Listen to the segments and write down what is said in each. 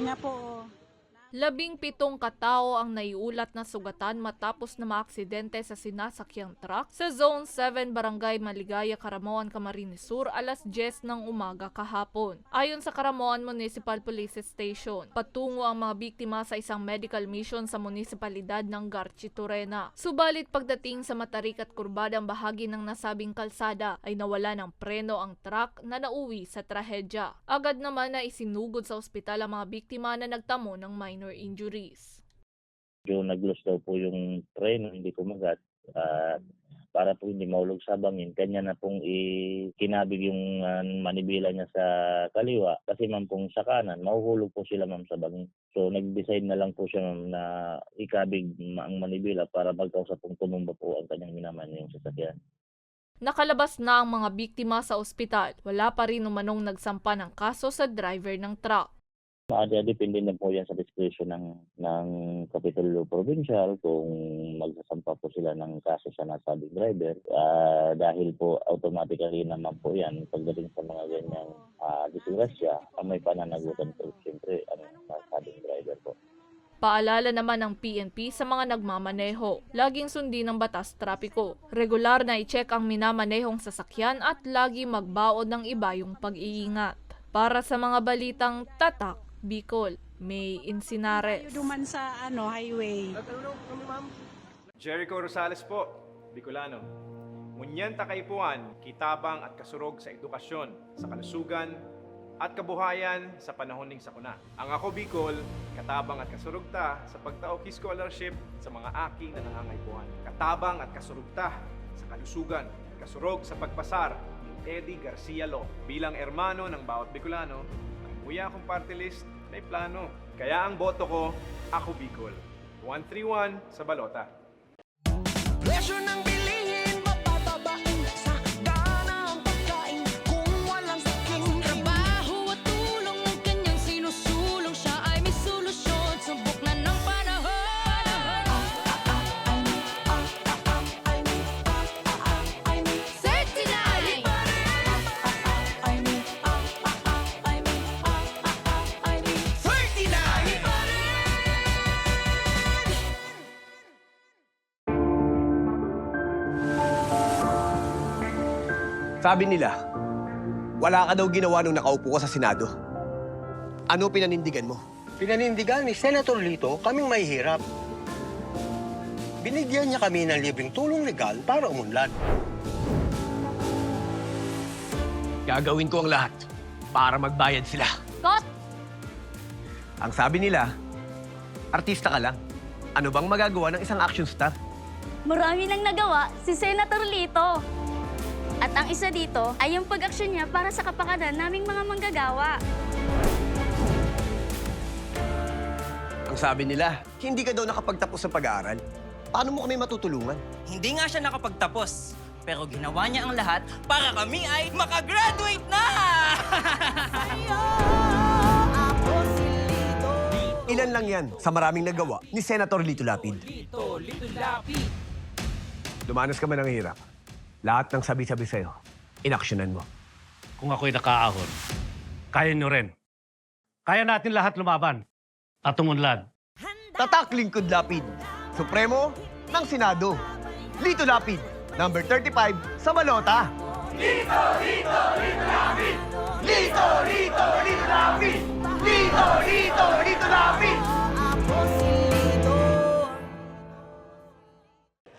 nga po. 17 katao ang naiulat na sugatan matapos na maaksidente sa sinasakyang truck sa Zone 7, Barangay Maligaya, Caramoan, Camarines Sur, alas 10 ng umaga kahapon. Ayon sa Caramoan Municipal Police Station, patungo ang mga biktima sa isang medical mission sa munisipalidad ng Garchitorena. Subalit pagdating sa matarik at kurbadang bahagi ng nasabing kalsada ay nawala ng preno ang truck na nauwi sa trahedya. Agad naman na isinugod sa ospital ang mga biktima na nagtamo ng minor injuries. Yung nag-loss daw po yung preno, hindi kumagat. Para po hindi mahulog sa bangin, kanya na pong ikinabig yung manibela niya sa kaliwa. Kasi ma'am pong sa kanan, mahuhulog po sila ma'am sa bangin. So nag-decide na lang po siya ma'am na ikabig ang manibela para magkausap pong tumumba po ang kanyang minaman yung sasakyan. Nakalabas na ang mga biktima sa ospital. Wala pa rin umanong nagsampa ng kaso sa driver ng truck. Depende na po yan sa discretion ng Kapitulo Provincial kung magsasampa po sila ng kaso sa nasabing driver. Dahil po automatically naman po yan pagdating sa mga ganyang disgrasya, may pananagutan po siyempre ang nasabing driver po. Paalala naman ng PNP sa mga nagmamaneho, laging sundin ang batas trapiko. Regular na i-check ang minamanehong sasakyan at lagi magbaon ng iba yung pag-iingat. Para sa mga balitang tatak, Bicol, May Insinares. Duman sa highway. Jericho Rosales po, Bicolano. Ngunyanta kaipuan, kitabang at kasurog sa edukasyon, sa kalusugan at kabuhayan sa panahon ning sakuna. Ang ako Bicol, katabang at kasurugta sa pagtaoki scholarship sa mga aking nanangangaipuan. Katabang at kasurugta sa kalusugan, kasurog sa pagpasar ni Eddie Garcia Lo. Bilang ermano ng bawat Bicolano, ang kuya kong party list may plano. Kaya ang boto ko, ako Bicol. 131 sa balota. Presyo ng bilihin, mapatabain sa gana ang pagkain kung walang saking trabaho at tulong ng kanyang sinusulong. Siya ay may solusyon, subok na ng panahon. Sabi nila, wala ka daw ginawa nung nakaupo ka sa Senado. Ano pinanindigan mo? Pinanindigan ni Senator Lito kaming mahihirap. Binigyan niya kami ng libreng tulong legal para umunlad. Gagawin ko ang lahat para magbayad sila. Cut! Ang sabi nila, artista ka lang. Ano bang magagawa ng isang action star? Marami nang nagawa si Senator Lito. At ang isa dito ay yung pag-aksyon niya para sa kapakanan naming mga manggagawa. Ang sabi nila, hindi ka daw nakapagtapos sa pag-aaral. Paano mo kami matutulungan? Hindi nga siya nakapagtapos, pero ginawa niya ang lahat para kami ay makagraduate na! Ilan lang yan sa maraming nagawa ni Senator Lito Lapid. Dumanas ka man ng hirap. Lahat ng sabi-sabi sa'yo, inaksyonan mo. Kung ako'y nakaahon, kaya nyo rin. Kaya natin lahat lumaban at umunlad. Tatak Lingkod Lapid, Supremo ng Senado. Lito Lapid, number 35 sa balota. Lito, Lito, Lito Lapid! Lito, Lito, Lito Lapid! Lito, Lito, Lito Lapid!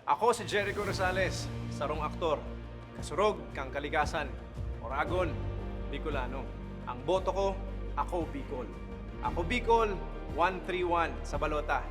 Ako si Jericho Rosales, sarong aktor, kasurog kang kaligasan, Oragon, Bicolano. Ang boto ko, ako Bicol. Ako Bicol, 131 sa balota.